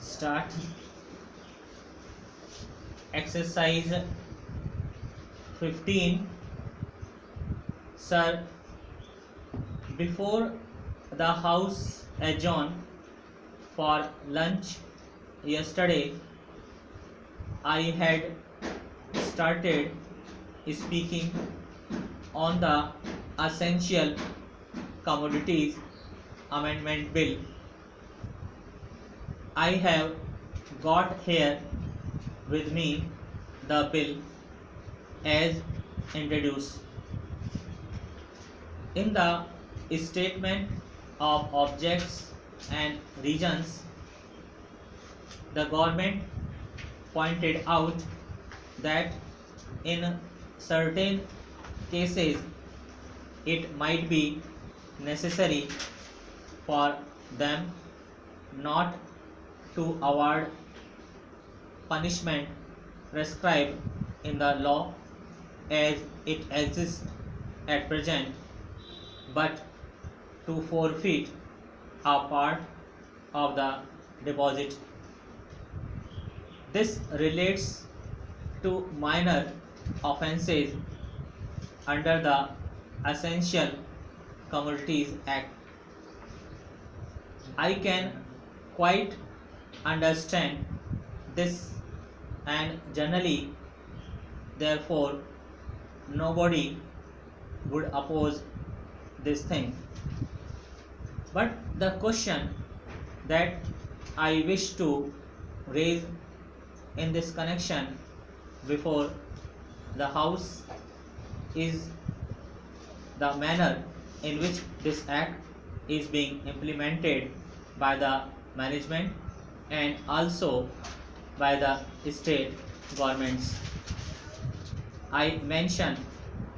Start. Exercise 15. Sir, before the house adjourned for lunch yesterday, I had started speaking on the Essential Commodities Amendment Bill. I have got here with me the bill as introduced. In the statement of objects and reasons, the government pointed out that in certain cases it might be necessary for them not to award punishment prescribed in the law as it exists at present, but to forfeit a part of the deposit. This relates to minor offences under the Essential Commodities Act. I can quite understand this, and generally, therefore, nobody would oppose this thing. But the question that I wish to raise in this connection before the House is the manner in which this act is being implemented by the management and also by the state governments. I mention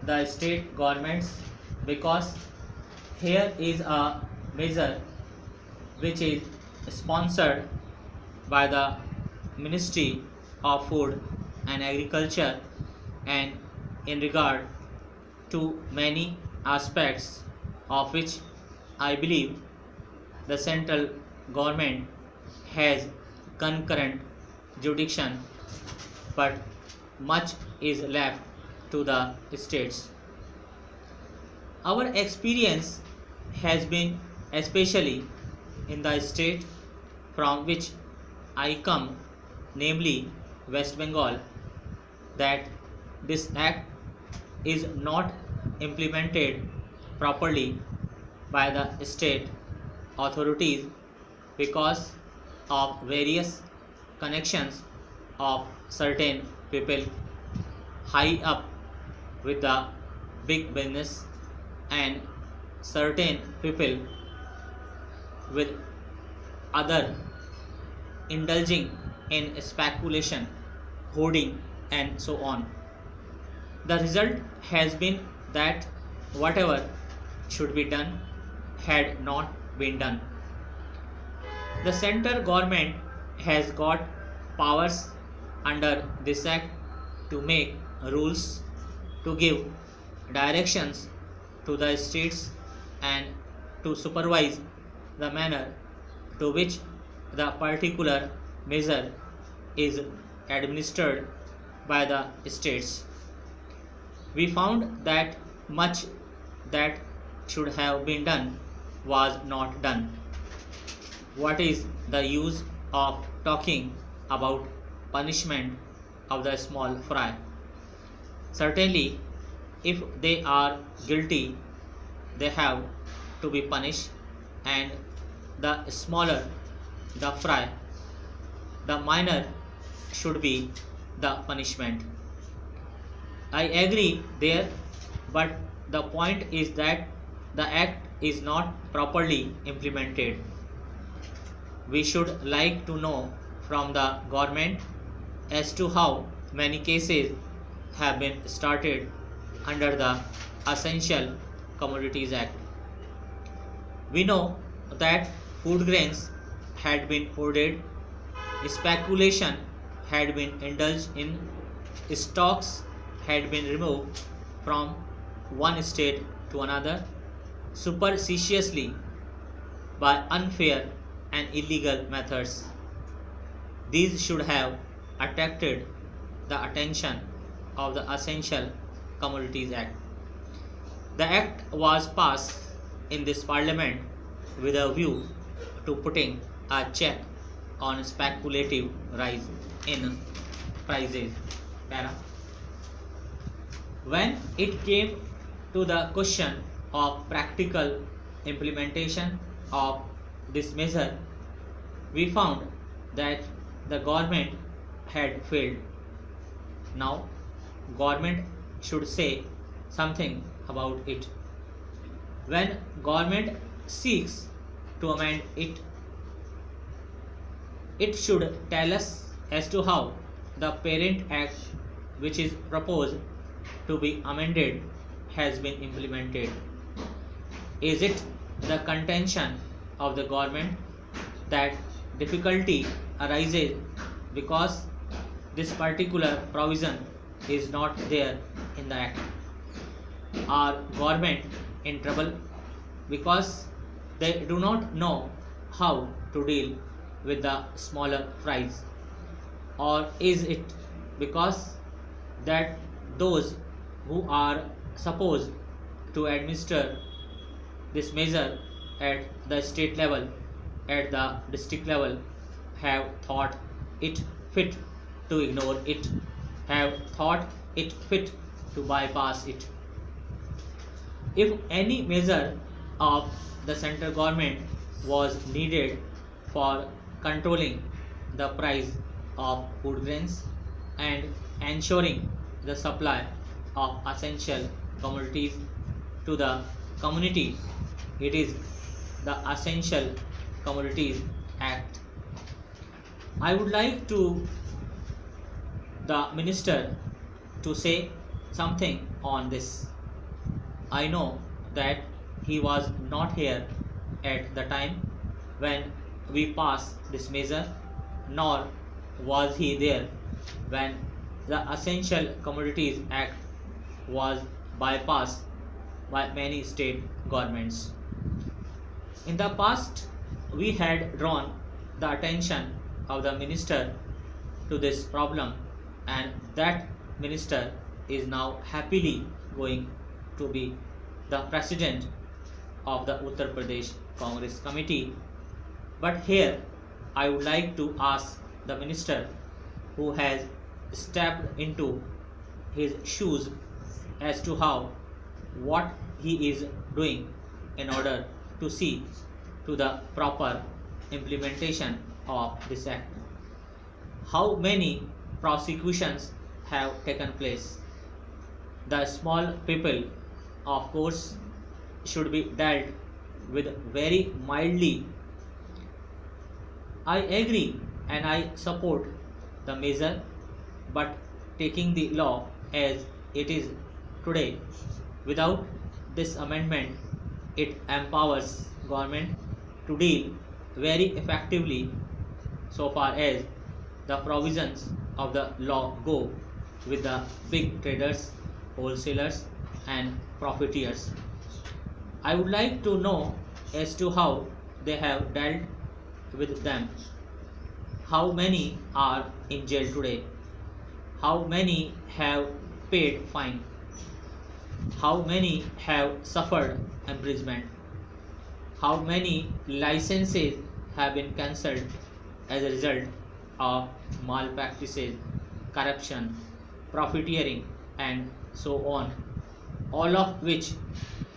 the state governments because here is a measure which is sponsored by the Ministry of Food and Agriculture, and in regard to many aspects of which I believe the central government has concurrent jurisdiction, but much is left to the states. Our experience has been, especially in the state from which I come, namely West Bengal, that this act is not implemented properly by the state authorities because of various connections of certain people high up with the big business and certain people with other indulging in speculation, hoarding, and so on. The result has been that whatever should be done had not been done. The central government has got powers under this act to make rules, to give directions to the states, and to supervise the manner to which the particular measure is administered by the states. We found that much that should have been done was not done. What is the use of talking about punishment of the small fry? Certainly, if they are guilty, they have to be punished, and the smaller the fry, the minor should be the punishment. I agree there, but the point is that the act is not properly implemented. We should like to know from the government as to how many cases have been started under the Essential Commodities Act. We know that food grains had been hoarded, speculation had been indulged in, stocks had been removed from one state to another superstitiously by unfair and illegal methods. These should have attracted the attention of the Essential Commodities Act. The act was passed in this parliament with a view to putting a check on speculative rise in prices. Para. When it came to the question of practical implementation of this measure, we found that the government had failed. Now, government should say something about it. When government seeks to amend it, it should tell us as to how the parent act which is proposed to be amended has been implemented. Is it the contention of the government that difficulty arises because this particular provision is not there in the act? Are government in trouble because they do not know how to deal with the smaller fries? Or is it because that those who are supposed to administer this measure at the state level, at the district level, have thought it fit to ignore it, have thought it fit to bypass it? If any measure of the central government was needed for controlling the price of food grains and ensuring the supply of essential commodities to the community, it is the Essential Commodities Act. I would like to the minister to say something on this. I know that he was not here at the time when we passed this measure, nor was he there when the Essential Commodities Act was bypassed by many state governments. In the past, we had drawn the attention of the minister to this problem, and that minister is now happily going to be the president of the Uttar Pradesh Congress Committee. But here I would like to ask the minister who has stepped into his shoes as to how what he is doing in order to see to the proper implementation of this act. How many prosecutions have taken place? The small people, of course, should be dealt with very mildly. I agree and I support the measure, but taking the law as it is today, without this amendment, it empowers government to deal very effectively so far as the provisions of the law go with the big traders, wholesalers and profiteers. I would like to know as to how they have dealt with them. How many are in jail today? How many have paid fine? How many have suffered imprisonment? How many licenses have been cancelled as a result of malpractices, corruption, profiteering, and so on, all of which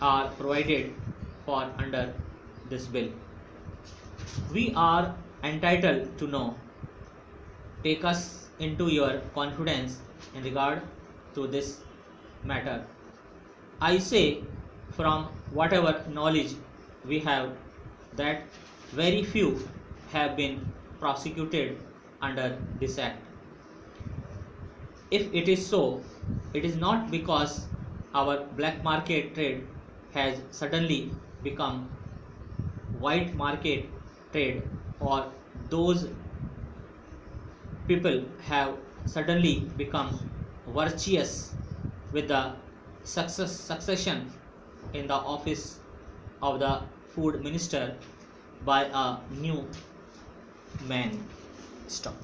are provided for under this bill. We are entitled to know. Take us into your confidence in regard to this matter. I say from whatever knowledge we have that very few have been prosecuted under this act. If it is so, it is not because our black market trade has suddenly become white market trade, or those people have suddenly become virtuous with the succession in the office of the food minister by a new man. Stop.